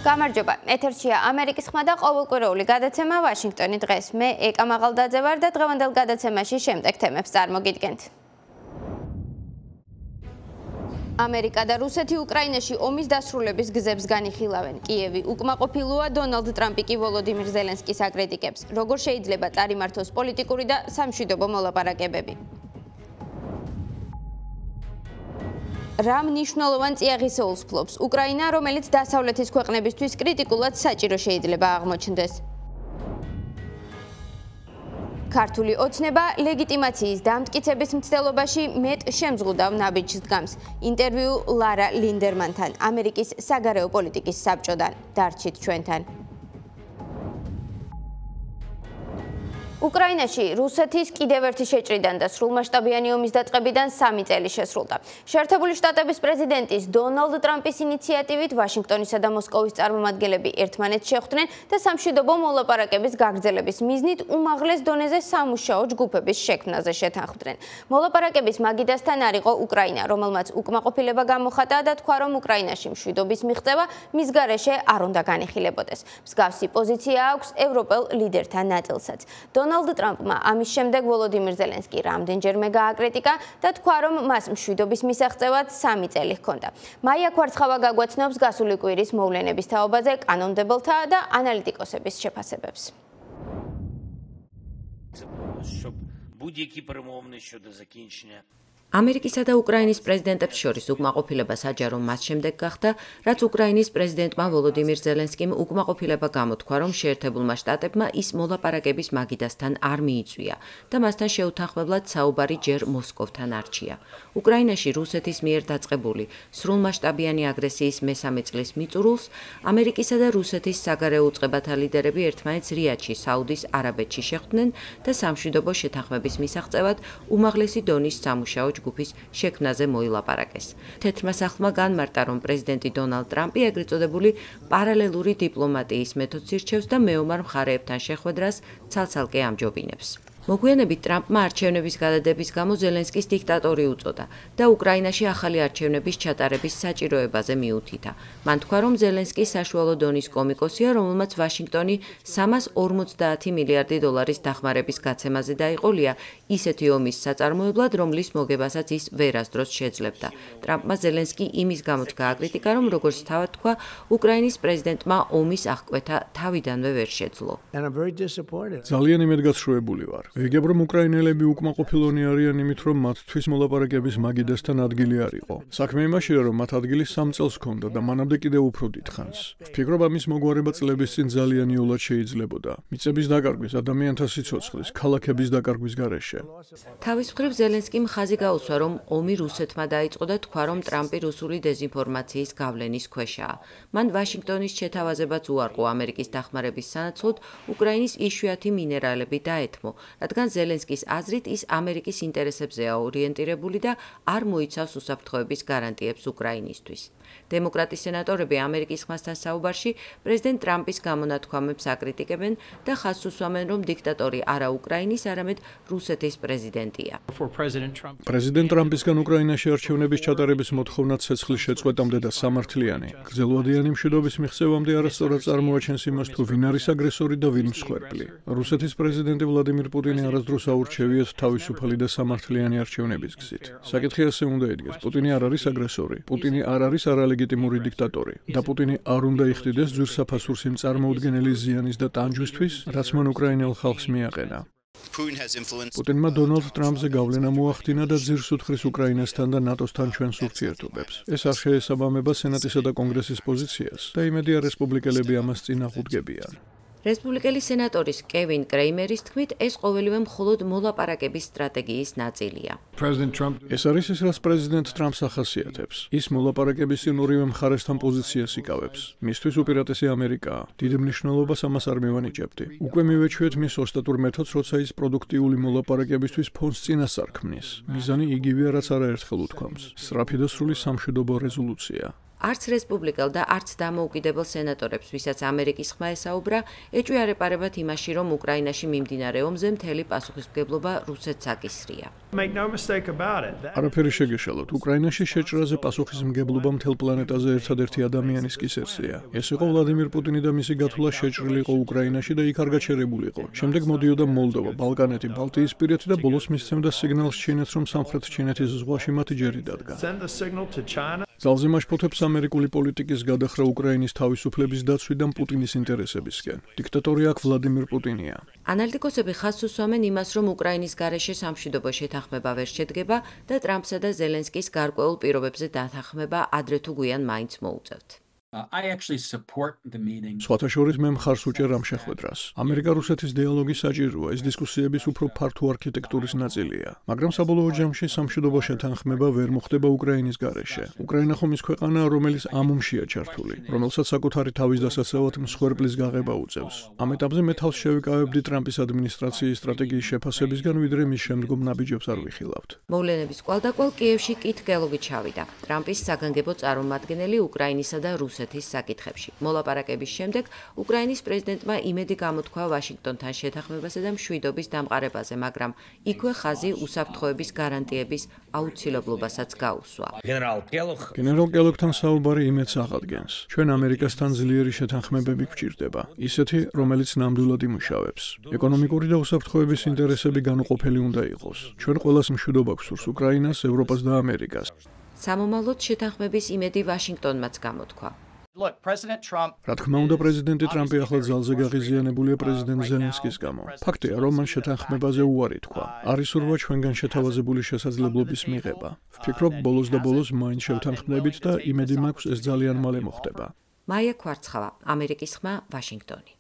გამარჯობა. ეთერშია ამერიკის ხმა და ყოველკვირეული გადაცემა ვაშინგტონი დღეს. მე ეკა მაღალდაძე ვარ და დღევანდელ გადაცემაში შემდეგ თემებს წარმოგიდგენთ. ამერიკა და რუსეთი უკრაინაში ომის დასრულების გზებს განიხილავენ. კიევი უკმაყოფილოა, დონალდ ტრამპი კი ვოლოდიმირ ზელენსკის აკრიტიკებს. როგორ შეიძლება წარიმართოს პოლიტიკური და სამშვიდობო მოლაპარაკებები? რა მნიშვნელოვან წიაღისეულს ფლობს უკრაინა, რომელიც დასავლეთის ქვეყნებისთვის კრიტიკულად საჭირო შეიძლება აღმოჩნდეს? ქართული ოცნება ლეგიტიმაციის დამტკიცების მცდელობაში მეტ შემზღუდავ ნაბიჯს დგამს. ინტერვიუ ლარა ლინდერმანთან, ამერიკის საგარეო პოლიტიკის საბჭოდან. დარჩით ჩვენთან. უკრაინაში რუსეთის კიდევ ერთი შეჭრიდან და სრულმასშტაბიანი ომის დაწყებიდან 3 წელი შესრულდა. შეერთებული შტატების პრეზიდენტის დონალდ ტრამპის ინიციატივით ვაშინგტონისა და მოსკოვის წარმომადგენლები ერთმანეთს შეხვდნენ და სამშვიდობო მოლაპარაკების გაგრძელების მიზნით უმაღლეს დონეზე სამუშაო ჯგუფების შექმნაზე შეთანხმდნენ. მოლაპარაკების მაგიდასთან არ იყო უკრაინა, რომელმაც უკმაყოფილება გამოხატა და თქვა, რომ უკრაინაში მშვიდობის მიღწევა მის გარეშე არ უნდა განიხილებოდეს. მსგავსი პოზიცია აქვს ევროპელ ლიდერთა ნაწილსაც. დონალდ ტრამპმა ამის შემდეგ ვოლოდიმირ ზელენსკი რამდენჯერმე გააკრიტიკა და თქვა, რომ მას მშვიდობის მისაღწევად 3 წელი ჰქონდა. მაია კვარცხავა გაგვაცნობს გასული კვირის მოვლენების თაობაზე, კანონმდებელთა და ანალიტიკოსების შეფასებებს. ამერიკისა და უკრაინის პრეზიდენტებს შორის უკმაყოფილება საჯარო მას შემდეგ გახდა, რაც უკრაინის პრეზიდენტმა ვოლოდიმირ ზელენსკიმ უკმაყოფილება გამოთქვა, რომ შეერთებულმა შტატებმა ის მოლაპარაკების მაგიდასთან არ მიიწვია და მასთან შეუთანხმებლად საუბარი ჯერ მოსკოვთან არჩია. უკრაინაში რუსეთის მიერ დაწყებული სრულმასშტაბიანი აგრესიის მესამე წლის მიწურულს ამერიკისა და რუსეთის საგარეო უწყებათა ლიდერები ერთმანეთს რიადში, საუდის არაბეთში შეხვდნენ და სამშვიდობო შეთანხმების მისაღწევად უმაღლესი დონის სამუშაო ჯგუფის შექმნაზე მოილაპარაკეს. თეთრმა სახლმა განმარტა, რომ პრეზიდენტი დონალდ ტრამპი ეგრეთ წოდებული პარალელური დიპლომატიის მეთოდს ირჩევს და მეომარ მხარეებთან შეხვედრას ცალ-ცალკე ამჯობინებს. მოგვიანებით ტრამპმა არჩევნების გადადების გამო ზელენსკის დიქტატორი უწოდა და უკრაინაში ახალი არჩევნების ჩატარების საჭიროებაზე მიუთითა. მან თქვა, რომ ზელენსკი საშუალო დონის კომიკოსია, რომელმაც ვაშინგტონი 350 მილიარდი დოლარის დახმარების გაცემაზე დაიყოლია ისეთი ომის საწარმოებლად, რომლის მოგებასაც ის ვერასდროს შეძლებდა. ტრამპმა ზელენსკი იმის გამო გააკრიტიკა, რომ როგორც თავად თქვა, უკრაინის პრეზიდენტმა ომის აღკვეთა თავიდანვე ვერ შეძლო. ძალიან იმედგაცრუებული ვარ. ვიგებ, რომ უკრაინელები უკმაყოფილონი არიან იმით, რომ მათთვის მოლაპარაკების მაგიდასთან ადგილი არ იყო. საქმე იმაშია, რომ მათ ადგილი 3 წელს ჰქონდა და მანამდე კიდევ უფრო დიდხანს. ვფიქრობ, ამის მოგვარება წლების წინ ძალიან იოლად შეიძლებოდა. მიწების დაკარგვის, ადამიანთა სიცოცხლის, ქალაქების დაკარგვის გარეშე. თავის მხრივ ზელენსკიმ ხაზი გაუსვა, რომ ომი რუსეთმა დაიწყო და თქვა, რომ ტრამპი რუსული დეზინფორმაციის გავლენის ქვეშაა. მან ვაშინგტონის შეთავაზებაც უარყო ამერიკის დახმარების სანაცვლოდ უკრაინის იშვიათი მინერალები დაეთმო, რადგან ზელენსკის აზრით ის ამერიკის ინტერესებზეა ორიენტირებული და არ მოიცავს უსაფრთხოების გარანტიებს უკრაინისთვის. დემოკრატი სენატორები ამერიკის ხმასთან საუბარში პრეზიდენტ ტრამპის გამონათქვამებს აკრიტიკებენ და ხაზს უსვამენ, რომ დიქტატორი არა უკრაინის, არამედ რუსეთის პრეზიდენტია. პრეზიდენტ ტრამპისგან უკრაინაში არჩევნების ჩატარების მოთხოვნა ცეცხლის შეწყვეტამდე და სამართლიანი, გრძელვადიანი მშვიდობის მიღწევამდე არასწორად წარმოაჩენს იმას, თუ ვინ არის აგრესორი და ვინ მსხვერპლი. რუსეთის პრეზიდენტი ვლადიმირ პუტინი არასდროს აურჩევიათ თავისუფალი და სამართლიანი არჩევნების გზით. საკითხი ასე უნდა იდგეს: პუტინი არ არის აგრესორი, პუტინი არ არის არალეგიტიმური დიქტატორი და პუტინი არ უნდა იხდიდეს ძვირსაფასურს იმ წარმოუდგენელი ზიანის და ტანჯვისთვის, რაც მან უკრაინელ ხალხს მიაყენა. პუტინმა დონალდ ტრამპზე გავლენა მოახდინა და ძირს უთხრის უკრაინასთან და ნატოსთან ჩვენს ურთიერთობებს. ეს არ შეესაბამება სენატისა და კონგრესის პოზიციას და იმედია რესპუბლიკელები ამას წინ აღუდგებიან. რესპუბლიკელი სენატორის კევინ კრეიმერის თქმით, ეს ყოველივე მხოლოდ მოლაპარაკების სტრატეგიის ნაწილია. ეს არის ის, რაც პრეზიდენტ ტრამპს ახასიათებს. ის მოლაპარაკების წინ ორივე მხარესთან პოზიციას იკავებს. მისთვის უპირატესი ამერიკაა. დიდ მნიშვნელობას ამას არ მივანიჭებდი. უკვე მივეჩვიეთ მის ოსტატურ მეთოდს, როცა ის პროდუქტიული მოლაპარაკებისთვის ფონს წინასწარ ქმნის. მიზანი იგივეა, რაც არაერთხელ უთქვამს: სწრაფი და სრული სამშვიდობო რეზოლუცია. არც რესპუბლიკელ და არც დამოუკიდებელ სენატორებს, ვისაც ამერიკის ხმა ესაუბრა, ეჭვი არ ეპარებათ იმაში, რომ უკრაინაში მიმდინარე ომზე მთელი პასუხისმგებლობა რუსეთს აკისრია. არაფერი შეგეშალოთ, უკრაინაში შეჭრაზე პასუხისმგებლობა მთელ პლანეტაზე ერთადერთი ადამიანის კისერსია. ეს იყო ვლადიმირ პუტინი და მისი გათვლა შეჭრილიყო უკრაინაში და იქ არ გაჩერებულიყო. შემდეგ მოდიოდა მოლდოვა, ბალკანეთი, ბალტიისპირეთი და ბოლოს მისცემდა სიგნალს ჩინეთს, რომ სამხრეთ ჩინეთის ზღვაში მათი ჯერი დადგა. ძალზე მაშფოთებს ამერიკული პოლიტიკის გადახრა უკრაინის თავისუფლების დაცვიდან პუტინის ინტერესებისკენ. დიქტატორი აქ ვლადიმირ პუტინია. ანალიტიკოსები ხაზს უსვამენ იმას, რომ უკრაინის გარეშე სამშვიდობო შეთანხმება ვერ შედგება და ტრამპსა და ზელენსკის გარკვეულ პირობებზე დათანხმება ადრე თუ გვიან მაინც მოუწევთ. სხვათა შორის მე მხარს უჭერ ამ შეხვედრას. ამერიკა-რუსეთის დიალოგი საჭიროა, ეს დისკუსიების უფრო ფართო არქიტექტურის ნაწილია. მაგრამ საბოლოო ჯამში სამშვიდობო შეთანხმება ვერ მოხდება უკრაინის გარეშე. უკრაინა ხომ ის ქვეყანაა, რომელიც ამ ომშია ჩართული, რომელსაც საკუთარი თავის დასაცავად მსხვერპლის გაღება უწევს. ამ ეტაპზე მე თავს შევიკავებდი ტრამპის ადმინისტრაციის სტრატეგიის შეფასებისგან, ვიდრე მის შემდგომ ნაბიჯებს არ ვიხილავთ. მოვლენების კვალდაკვალ კიევში კით გელოგი ჩავიდა. ტრამპის საგანგებო წარმომადგენელი უკრაინისა და რუსეთის საკითხებში. მოლაპარაკების შემდეგ უკრაინის პრეზიდენტმა იმედი გამოთქვა ვაშინგტონთან შეთანხმებასა და მშვიდობის დამყარებაზე, მაგრამ იქვე ხაზი უსაფრთხოების გარანტიების აუცილებლობასაც გაუსვა. გენერალ კელოგთან საუბარი იმედს აღადგენს. ჩვენ ამერიკასთან ძლიერი შეთანხმებები გვჭირდება, ისეთი, რომელიც ნამდვილად იმუშავებს. ეკონომიკური და უსაფრთხოების ინტერესები განუყოფელი უნდა იყოს. ჩვენ ყველას მშვიდობა გვსურს უკრაინას, ევროპას და ამერიკას. სამომავლოდ შეთანხმების იმედი ვაშინგტონმაც გამოთქვა. რა თქმა უნდა, პრეზიდენტი ტრამპი ახლა ძალზე გაღიზიანებულია პრეზიდენტ ზელენსკის გამო. ფაქტია, რომ მან შეთანხმებაზე უარი თქვა. არ ისურვა ჩვენგან შეთავაზებული შესაძლებლობის მიღება. ვფიქრობ, ბოლოს და ბოლოს მაინც შევთანხმდებით და იმედი მაქვს, ეს ძალიან მალე მოხდება. მაია ქვარცხავა, ამერიკის ხმა, ვაშინგტონი.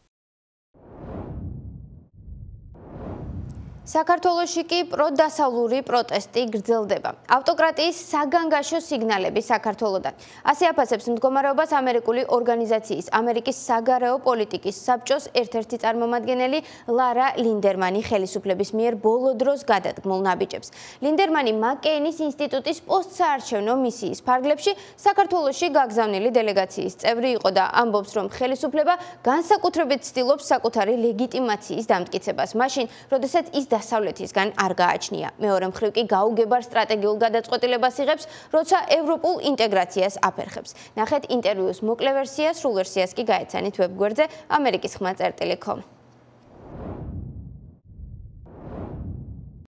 საქართველოში კი პროდასავლური პროტესტი გრძელდება. ავტოკრატიის საგანგაშო სიგნალები საქართველოდან. ასე აფასებს მდგომარეობას ამერიკული ორგანიზაციის ამერიკის საგარეო პოლიტიკის საბჭოს ერთ-ერთი წარმომადგენელი ლარა ლინდერმანი ხელისუფლების მიერ ბოლო დროს გადადგმულ ნაბიჯებს. ლინდერმანი მაკეინის ინსტიტუტის პოსტსაარჩევნო მისიის ფარგლებში საქართველოში გაგზავნილი დელეგაციის წევრი იყო და ამბობს, რომ ხელისუფლება განსაკუთრებით ცდილობს საკუთარი ლეგიტიმაციის დამტკიცებას. მაშინ, როდესაც ის დასავლეთისგან არ გააჩნია. მეორე მხრივ კი გაუგებარ სტრატეგიულ გადაწყვეტილებას იღებს, როცა ევროპულ ინტეგრაციას აფერხებს. ნახეთ ინტერვიუს მოკლე ვერსია, სრულ ვერსიას კი გაეცანით ვებგვერდზე amerikiskhma.com.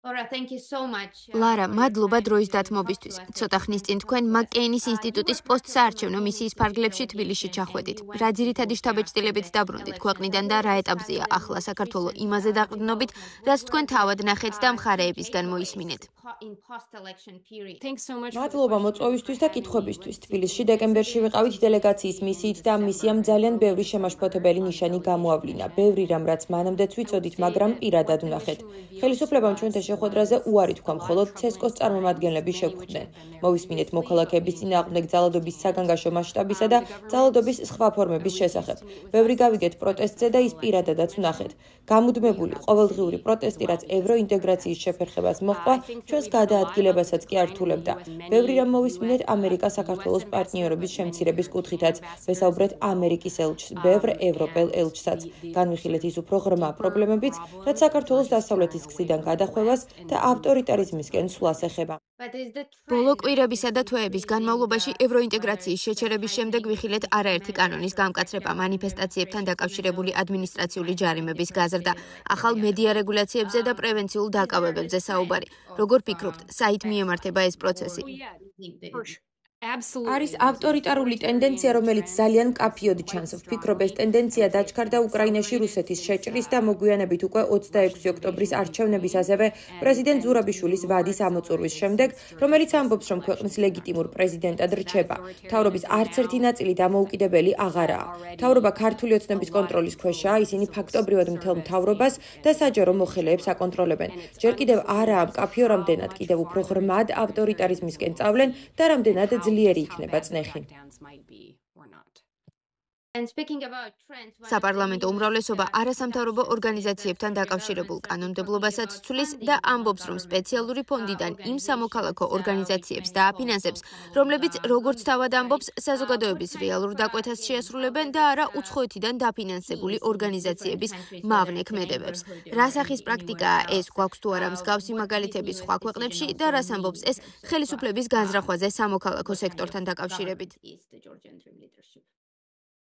ლარა, მადლობა დროის დათმობისთვის. ცოტა ხნის წინ თქვენ მაკეინის ინსტიტუტის პოსტსაარჩევნო მისიის ფარგლებში თბილისში ჩახვედით. რა ძირითადი შთაბეჭდილებით დაბრუნდით ქვეყნიდან და რა ეტაპზეა ახლა საქართველო იმაზე დაყრდნობით, რაც თქვენ თავად ნახეთ და მხარეებისგან მოისმინეთ. მადლობა მოწვევისთვის და კითხვებისთვის. თბილისში დეკემბერში ვიყავით დელეგაციის მისიით და ამ მისიამ ძალიან ბევრი შემაშფოთებელი ნიშანი გამოავლინა. ბევრი რამ, რაც მანამდეც ვიცოდით, მაგრამ პირადად ვნახეთ. ხელისუფლებამ ჩვენთან შეხვედრაზე უარი თქვა, მხოლოდ ცესკოს წარმომადგენლები შეგვხვდნენ. მოვისმინეთ მოქალაქეების წინააღმდეგ ძალადობის საგანგაშო მასშტაბისა და ძალადობის სხვა ფორმების შესახებ. ბევრი გავიგეთ პროტესტზე და ის პირადადაც ვნახეთ. გამუდმებული ყოველდღიური პროტესტი, რაც ევროინტეგრაციის შეფერხებას მოჰყვა, ჩვენს გადაადგილებასაც კი ართულებდა. ბევრი რამ მოვისმინეთ ამერიკა საქართველოს პარტნიორობის შემცირების კუთხითაც. ვესაუბრეთ ამერიკის ელჩს, ბევრ ევროპელ ელჩსაც. განვიხილეთ ის უფრო ღრმა პრობლემებიც, რაც საქართველოს დასავლეთის გზიდან გადახვევას და ავტორიტარიზმისკენ სვლას ეხება. ბოლო კვირებისა და თვეების განმავლობაში ევროინტეგრაციის შეჩერების შემდეგ ვიხილეთ არაერთი კანონის გამკაცრება, მანიფესტაციებთან დაკავშირებული ადმინისტრაციული ჯარიმების გაზრდა, ახალ მედია რეგულაციებზე და პრევენციულ დაკავებებზე საუბარი. როგორ ფიქრობთ, საით მიემართება ეს პროცესი? არის ავტორიტარული ტენდენცია, რომელიც ძალიან მკაფიოდ ჩანს. ვფიქრობ, ეს ტენდენცია დაჩქარდა უკრაინაში რუსეთის შეჭრის და მოგვიანებით უკვე 26 ოქტომბრის არჩევნების, ასევე პრეზიდენტ ზურაბიშვილის ვადის ამოწურვის შემდეგ, რომელიც ამბობს, რომ ქვეყნის ლეგიტიმურ პრეზიდენტად რჩება. მთავრობის არც ერთი ნაწილი დამოუკიდებელი აღარაა. მთავრობა ქართული ოცნების კონტროლის ქვეშაა, ისინი ფაქტობრივად მთელ მთავრობას და საჯარო მოხელეებს აკონტროლებენ. ჯერ კიდევ არაა მკაფიო, რამდენად კიდევ უფრო ღრმად ავტორიტარიზმისკენ წავლენ და რამდენად ძლიერი იქნება წნეხი. საპარლამენტო უმრავლესობა არასამთავრობო ორგანიზაციებთან დაკავშირებულ კანონმდებლობასაც ცვლის და ამბობს, რომ სპეციალური ფონდიდან იმ სამოქალაქო ორგანიზაციებს დააფინანსებს, რომლებიც როგორც თავად ამბობს, საზოგადოების რეალურ დაკვეთას შეასრულებენ და არა უცხოეთიდან დაფინანსებული ორგანიზაციების მავნე ქმედებებს. რა სახის პრაქტიკაა ეს, გვაქვს თუ არა მსგავსი მაგალითები სხვა ქვეყნებში და რას ამბობს ეს ხელისუფლების განზრახვაზე სამოქალაქო სექტორთან დაკავშირებით?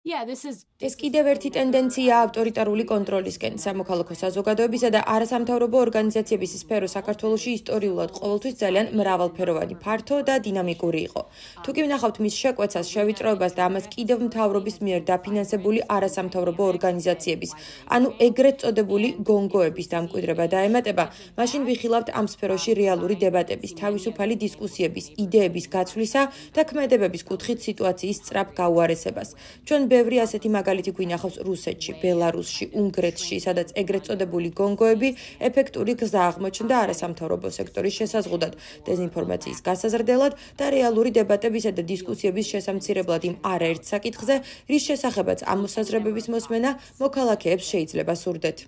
ეს კიდევ ერთი ტენდენცია ავტორიტარული კონტროლისკენ. სამოქალაქო საზოგადოებისა და არასამთავრობო ორგანიზაციების სფერო საქართველოში ისტორიულად ყოველთვის ძალიან მრავალფეროვანი, ფართო და დინამიკური იყო. თუ კი ვნახავთ მის შეკვეცას, შევიწროებას და ამას კიდევ მთავრობის მიერ დაფინანსებული არასამთავრობო ორგანიზაციების, ანუ ეგრეთ წოდებული გონგოების დამკვიდრება დაემატება, მაშინ ვიხილავთ ამ სფეროში რეალური დებატების, თავისუფალი დისკუსიების, იდეების გაცვლისა და ქმედებების კუთხით სიტუაციის სწრაფ გაუარესებას. ჩვენ ბევრი ასეთი მაგალითი გვინახავს რუსეთში, ბელარუსში, უნგრეთში, სადაც ეგრეთ წოდებული გონგოები ეფექტური გზა აღმოჩნდა არასამთავრობო სექტორის შესაზღუდად, დეზინფორმაციის გასაზრდელად და რეალური დებატებისა და დისკუსიების შესამცირებლად იმ არაერთ საკითხზე, რის შესახებაც ამ მოსაზრებების მოსმენა მოქალაქეებს შეიძლება სურდეთ.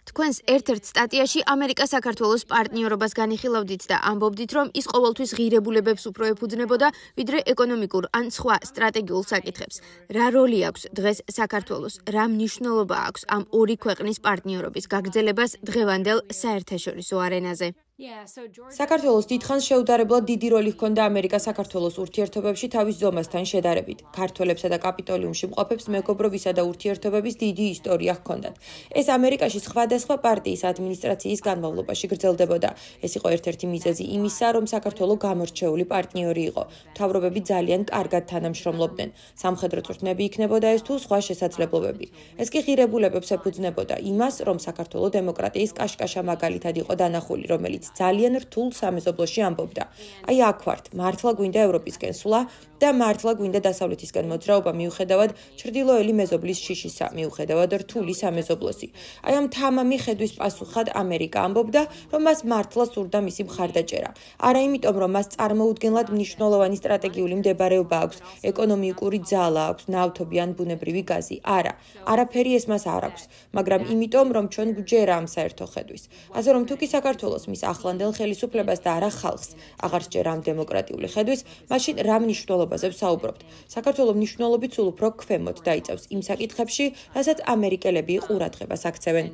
თქვენს ერთ-ერთ სტატიაში ამერიკა საქართველოს პარტნიორობას განიხილავდით და ამბობდით, რომ ის ყოველთვის ღირებულებებს უფრო ეფუძნებოდა, ვიდრე ეკონომიკურ ან სხვა სტრატეგიულ საკითხებს. რა როლი აქვს დღეს საქართველოს? რა მნიშვნელობა აქვს ამ ორი ქვეყნის პარტნიორობის გაგრძელებას დღევანდელ საერთაშორისო არენაზე? საქართველოს დიდხანს შეუდარებლად დიდი როლი ჰქონდა ამერიკა-საქართველოს ურთიერთობებში თავის ზომასთან შედარებით. ქართველებსა და კაპიტოლიუმში მყოფებს მეგობრობისა და ურთიერთობების დიდი ისტორია ჰქონდათ. ეს ამერიკაში სხვადასხვა პარტიის ადმინისტრაციის განმავლობაში გრძელდებოდა. ეს იყო ერთ-ერთი მიზეზი იმისა, რომ საქართველო გამორჩეული პარტნიორი იყო. მთავრობები ძალიან კარგად თანამშრომლობდნენ. სამხედრო წვრთნები იქნებოდა ეს თუ სხვა შესაძლებლობები. ეს კი ღირებულებებს ეფუძნებოდა იმას, რომ საქართველო დემოკრატიის კაშკაშა მაგალითად იყო დანახული, რომელიც ძალიან რთულ სამეზობლოში ამბობდა. აი აქ ვართ, მართლა გვინდა ევროპისკენ სვლა და მართლა გვინდა დასავლეთისკენ მოძრაობა მიუხედავად ჩრდილოელი მეზობლის შიშისა, მიუხედავად რთული სამეზობლოსი. აი ამ თამამი ხედვის პასუხად ამერიკა ამბობდა, რომ მას მართლა სურდა მისი მხარდაჭერა. არა იმიტომ, რომ მას წარმოუდგენლად მნიშვნელოვანი სტრატეგიული მდებარეობა აქვს, ეკონომიკური ძალა აქვს, ნავთობი ან ბუნებრივი გაზი. არა, არაფერი ეს მას არ აქვს, მაგრამ იმიტომ, რომ ჩვენ გვჯერა ამ საერთო ხედვის. ასე რომ თუ კი საქართველოს მის ახლანდელ ხელისუფლებას და არა ხალხს აღარ სჯერა ამ დემოკრატიული ხედვის, მაშინ რა მნიშვნელობაზე ვსაუბრობთ? საქართველოს მნიშვნელობით სულ უფრო ქვემოთ დაიწევს იმ საკითხებში, რასაც ამერიკელები ყურადღებას აქცევენ.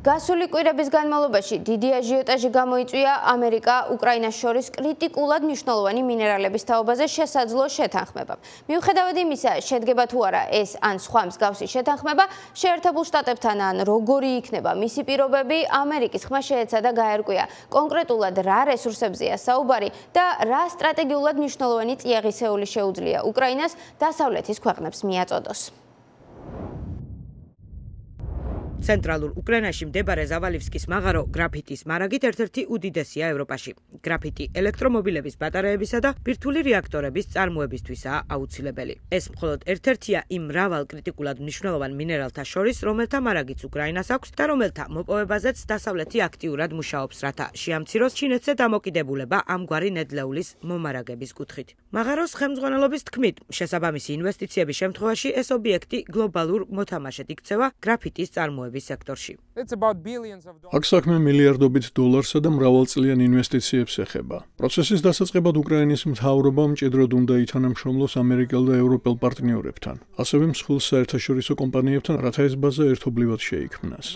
გასული კვირების განმავლობაში დიდი აჟიოტაჟი გამოიწვია ამერიკა-უკრაინას შორის კრიტიკულად მნიშვნელოვანი მინერალების თაობაზე შესაძლო შეთანხმება. მიუხედავად იმისა, შედგება თუ არა ეს ან სხვა მსგავსი შეთანხმება, შეერთებულ შტატებთან ან როგორი იქნება მისი პირობები, ამერიკის ხმა შეეცადა გაერკვია კონკრეტულად რა რესურსებზეა საუბარი და რა სტრატეგიულად მნიშვნელოვანი წიაღისეული შეუძლია უკრაინას დასავლეთის ქვეყნებს მიაწოდოს. ცენტრალურ უკრაინაში მდებარე ზავალივსკის მაღარო გრაფიტის მარაგით ერთ-ერთი უდიდესია ევროპაში. გრაფიტი ელექტრომობილების ბატარეებისა და ბირთვული რეაქტორების წარმოებისთვისაა აუცილებელი. ეს მხოლოდ ერთ-ერთია იმ მრავალ კრიტიკულად მნიშვნელოვან მინერალთა შორის, რომელთა მარაგიც უკრაინას აქვს და რომელთა მოპოვებაზეც დასავლეთი აქტიურად მუშაობს, რათა შეამციროს ჩინეთზე დამოკიდებულება ამგვარი ნედლეულის მომარაგების კუთხით. მაღაროს ხელმძღვანელობის თქმით, შესაბამისი ინვესტიციების შემთხვევაში ეს ობიექტი გლობალურ მოთამაშედ იქცევა გრაფიტის წარმოების სექტორში. აქ საქმე მილიარდობით დოლარსა და მრავალწლიან ინვესტიციებს ეხება. პროცესის დასაწყებად უკრაინის მთავრობამ მჭიდროდ უნდა ითანამშრომლოს ამერიკელ და ევროპელ პარტნიორებთან, ასევე მსხვილ საერთაშორისო კომპანიებთან, რათა ეს ბაზა ერთობლივად შეიქმნას.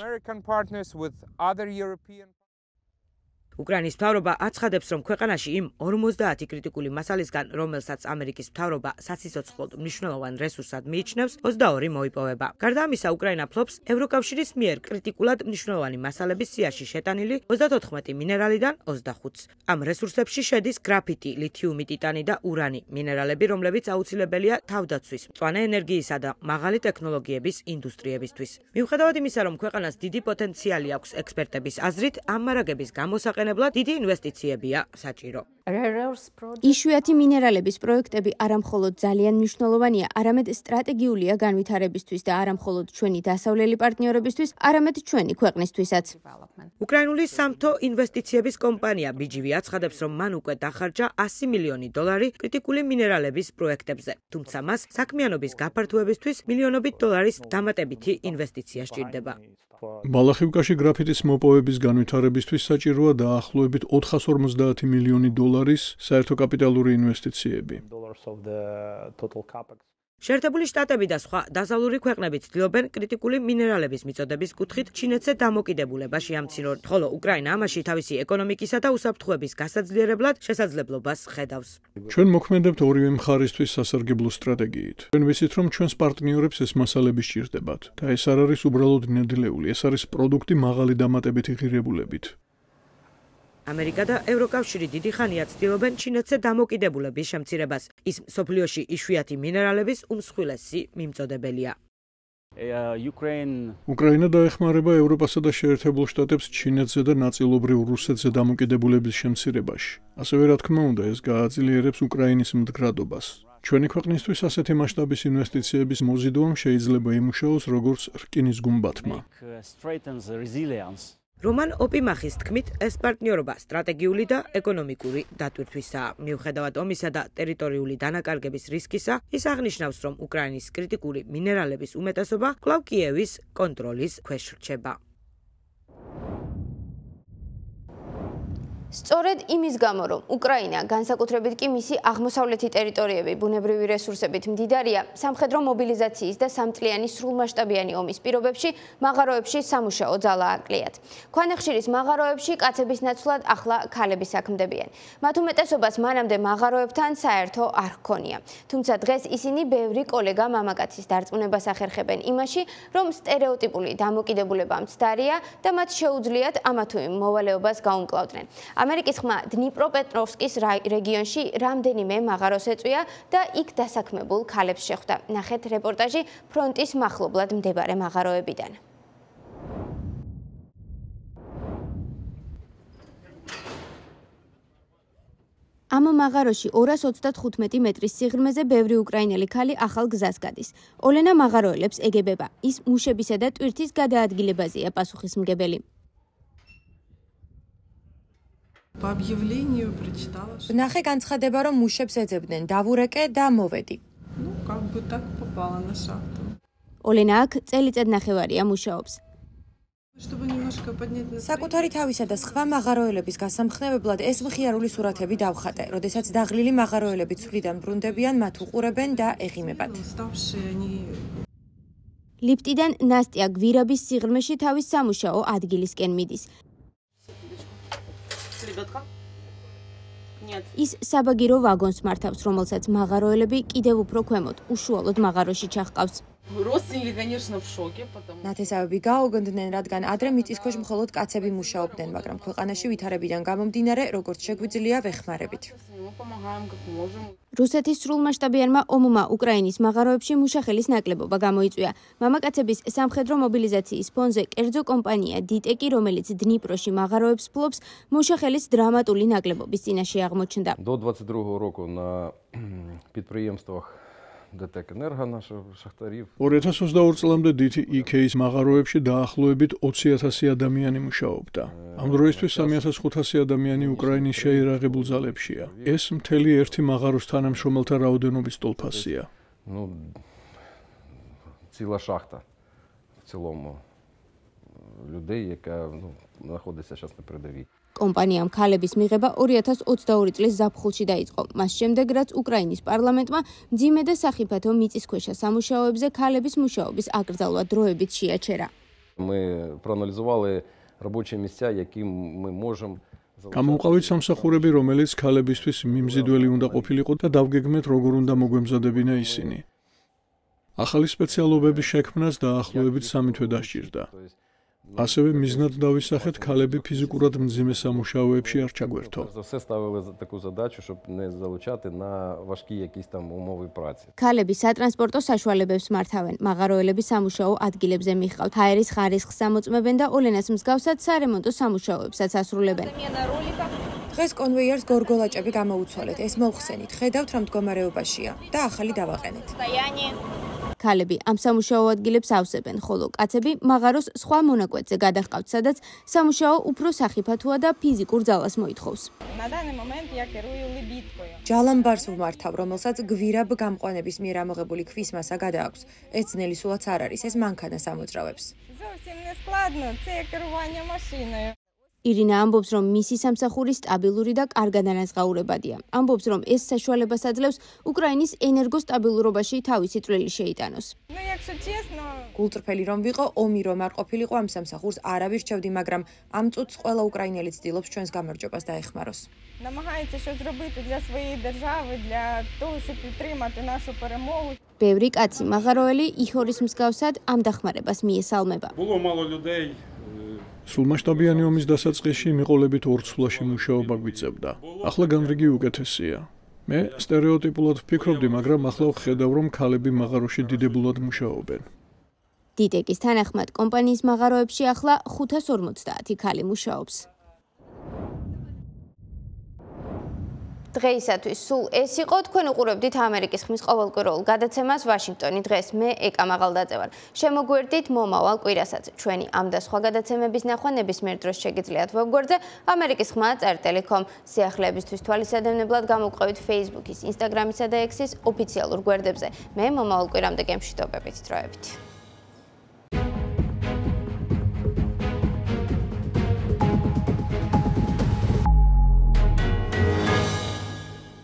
უკრაინის მთავრობა აცხადებს, რომ ქვეყანაში იმ 50 კრიტიკული მასალისგან, რომელსაც ამერიკის მთავრობა საციცოცხლოდ მნიშვნელოვან რესურსად მიიჩნევს, 22 მოიპოვება. გარდა ამისა, უკრაინა ფლობს ევროკავშირის მიერ კრიტიკულად მნიშვნელოვანი მასალების სიაში შეტანილი 34 მინერალიდან 25-ს. ამ რესურსებში შედის გრაფიტი, ლითიუმი, ტიტანი და ურანი, მინერალები, რომლებიც აუცილებელია თავდაცვის, მწვანე ენერგიისა და მაღალი ტექნოლოგიების ინდუსტრიებისთვის. მიუხედავად იმისა, რომ ქვეყანას დიდი პოტენციალი აქვს ექსპერტების აზრით, ამ მარაგების გამოსაყენებლად გამოყენებლად დიდი ინვესტიციებია საჭირო. იშვიათი მინერალების პროექტები არა მხოლოდ ძალიან მნიშვნელოვანია, არამედ სტრატეგიულია განვითარებისთვის და არა მხოლოდ ჩვენი დასავლელი პარტნიორებისთვის, არამედ ჩვენი ქვეყნისთვისაც. უკრაინული სამთო ინვესტიციების კომპანია BGV აცხადებს, რომ მან უკვე დახარჯა $100 მილიონი კრიტიკული მინერალების პროექტებზე, თუმცა მას საქმიანობის გაფართოებისთვის მილიონობით $-ის დამატებითი ინვესტიცია სჭირდება. ბალახივკაში გრაფიტის მოპოვების განვითარებისთვის საჭიროა დაახლოებით $450 მილიონი საერთო კაპიტალური ინვესტიციები. შეერთებული შტატები და სხვა დასავლური ქვეყნები ცდილობენ კრიტიკული მინერალების მიწოდების კუთხით ჩინეთზე დამოკიდებულებაში ამცირონ, ხოლო უკრაინა ამაში თავისი ეკონომიკისა და უსაფრთხოების გასაძლიერებლად შესაძლებლობას ხედავს. ჩვენ მოქმედებთ ორივე მხარისთვის სასარგებლო სტრატეგიით. ჩვენ ვიცით, რომ ჩვენს პარტნიორებს ეს მასალები სჭირდებათ და ეს არ არის უბრალოდ ნედლეული, ეს არის პროდუქტი მაღალი დამატებითი ღირებულებით. ამერიკა და ევროკავშირი დიდი ხანია ცდილობენ ჩინეთზე დამოკიდებულების შემცირებას. ის მსოფლიოში იშვიათი მინერალების უმსხვილესი მიმწოდებელია. უკრაინა დაეხმარება ევროპასა და შეერთებულ შტატებს ჩინეთზე და ნაწილობრივ რუსეთზე დამოკიდებულების შემცირებაში. ასევე რა თქმა უნდა, ეს გააძლიერებს უკრაინის მდგრადობას. ჩვენი ქვეყნისთვის ასეთი მასშტაბის ინვესტიციების მოზიდვამ შეიძლება იმუშაოს როგორც რკინის გუმბათმა. რომან ოპიმახის თქმით, ეს პარტნიორობა სტრატეგიული და ეკონომიკური დატვირთვისაა. მიუხედავად ომისა და ტერიტორიული დანაკარგების რისკისა, ის აღნიშნავს, რომ უკრაინის კრიტიკული მინერალების უმეტესობა კვლავ კიევის კონტროლის ქვეშ რჩება. სწორედ იმის გამო, რომ უკრაინა, განსაკუთრებით კი მისი აღმოსავლეთი ტერიტორიები ბუნებრივი რესურსებით მდიდარია, სამხედრო მობილიზაციის და სამწლიანი სრულმასშტაბიანი ომის პირობებში მაღაროებში სამუშაო ძალა აკლიათ. ქვანახშირის მაღაროებში კაცების ნაცვლად ახლა ქალები საქმდებიან. მათ უმეტესობას მანამდე მაღაროებთან საერთო არ ჰქონია. თუმცა დღეს ისინი ბევრი კოლეგა მამაკაცის დარწმუნებას ახერხებენ იმაში, რომ სტერეოტიპული დამოკიდებულება მცდარია და მათ შეუძლიათ ამა თუ იმ მოვალეობას გაუმკლავდნენ. ამერიკის ხმა დნიპროპეტროვსკის რეგიონში რამდენიმე მაღაროს ეწვია და იქ დასაქმებულ ქალებს შეხვდა. ნახეთ რეპორტაჟი ფრონტის მახლობლად მდებარე მაღაროებიდან. ამ მაღაროში 235 მეტრის სიღრმეზე ბევრი უკრაინელი ქალი ახალ გზას გადის. ოლენა მაღაროელებს ეგებება. ის მუშებისა და ტვირთის გადაადგილებაზეა პასუხისმგებელი. ნახე განცხადება, რომ მუშებს ეძებდნენ, დავურეკე და მოვედი. ოლენა აქ წელიწად ნახევარია მუშაობს. საკუთარი თავისა და სხვა მაღაროელების გასამხნევებლად ეს მხიარული სურათები დავხატე, როდესაც დაღლილი მაღაროელები ცვლიდან ბრუნდებიან, მათ უყურებენ და ეღიმებათ. ლიფტიდან ნასტია გვირაბის სიღრმეში თავის სამუშაო ადგილისკენ მიდის. ის საბაგირო ვაგონს მართავს, რომელსაც მაღაროელები კიდევ უფრო ქვემოთ, უშუალოდ მაღაროში ჩახყავს. ნათესავები გაოგონდნენ, რადგან ადრე მიწისქვეშ მხოლოდ კაცები მუშაობდნენ, მაგრამ ქვეყანაში ვითარებიდან გამომდინარე, როგორც შეგვიძლია ვეხმარებით. რუსეთის სრულმასშტაბიანმა ომმა უკრაინის მაღაროებში მუშახელის ნაკლებობა გამოიწვია. მამაკაცების სამხედრო მობილიზაციის ფონზე კერძო კომპანია დიტეკი, რომელიც დნიპროში მაღაროებს ფლობს, მუშახელის დრამატული ნაკლებობის წინაშე აღმოჩნდა. До 22 року на підприємствах ДТЕК Енерго наших шахтарів 2022 წლამდე DTEK-ის მაღაროებში დაახლოებით 20,000 ადამიანი მუშაობდა. ამ დროისთვის 3,500 ადამიანი უკრაინის შეიარაღებულ ძალებშია. ეს მთელი ერთი მაღაროს თანამშრომელთა რაოდენობის ტოლფასია. Ну, ціла шахта в цілому людей, яка знаходиться зараз на передовій. კომპანიამ ქალების მიღება 2022 წლის ზაფხულში დაიწყო. მას შემდეგ, რაც უკრაინის პარლამენტმა მძიმე და სახიფათო მიწისქვეშა სამუშაოებზე ქალების მუშაობის აკრძალვა დროებით შეაჩერა. Ми проаналізували робочі місця, які ми можемо გამოვყავით სამსახურები, რომელიც ქალებისთვის მიმზიდველი უნდა ყოფილიყო და დავგეგმეთ, როგორ უნდა მოგვემზადებინა ისინი. ახალი სპეციალობების შექმნას დაახლოებით 3 თვე დასჭირდა. ასევე მიზნად დავისახეთ ქალები ფიზიკურად მძიმე სამუშაოებში არ ჩაგვერთო. Все ставили таку задачу, щоб не залучати на важкі якісь там умови праці. ქალები სატრანსპორტო საშუალებებს მართავენ, მაღაროელები სამუშაო ადგილებზე მიჰყავთ, ჰაერის ხარისხს ამოწმებენ და ოლენას მსგავსად სარემონტო სამუშაოებსაც ასრულებენ. დღეს კონვეიერს გორგოლაჭები გამოუცვალეთ, ეს მოვხსენით, ხედავთ რა მდგომარეობაშია და ახალი დავაყენეთ. ქალები ამ სამუშაო ადგილებს ავსებენ, ხოლო კაცები მაღაროს სხვა მონაკვეთზე გადაჰყავთ, სადაც სამუშაო უფრო სახიფათოა და ფიზიკურ ძალას მოითხოვს. ჯალამბარს ვმართავ, რომელსაც გვირაბ გამყვანების მიერ ამოღებული ქვის მასა გადააქვს. ეს ძნელი სულაც არ არის, ეს მანქანას ამოძრავებს. ირინა ამბობს, რომ მისი სამსახური სტაბილური და კარგად ანაზღაურებადია. ამბობს, რომ ეს საშუალებას აძლევს უკრაინის ენერგოსტაბილურობაში თავისი წვლილი შეიტანოს. გულწრფელი რომ ვიყო, ომი რომ არ ყოფილიყო, ამ სამსახურს არავის რჩევდი, მაგრამ ამ წუთს ყველა უკრაინელი ცდილობს ჩვენს გამარჯვებას დაეხმაროს. ბევრი კაცი მაღაროელი იჰორის მსგავსად ამ დახმარებას მიესალმება. სრულმასშტაბიანი ომის დასაწყისში მიყოლებით ორცვლაში მუშაობა გვიწევდა. ახლა განრიგი უკეთესია. მე სტერეოტიპულად ვფიქრობდი, მაგრამ ახლა ვხედავ, რომ ქალები მაღაროში დიდებულად მუშაობენ. დიდეკის თანახმად, კომპანიის მაღაროებში ახლა 550 ქალი მუშაობს. დღეისათვის სულ ეს იყო. თქვენ უყურებდით ამერიკის ხმის ყოველკვირეულ გადაცემას ვაშინგტონი დღეს. მე ეკა მაღალდაძე ვარ. შემოგვერდით მომავალ კვირასაც. ჩვენი ამ და სხვა გადაცემების ნახვა ნებისმიერ დროს შეგიძლიათ ვებგვერდზე ამერიკის ხმა წერტელი.com. სიახლეებისთვის თვალისადევნებლად გამოვყევით Facebook-ის, Instagram-ისა და X-ის ოფიციალურ გვერდებზე. მე მომავალ კვირამდე გემშვიდობებით. დროებით.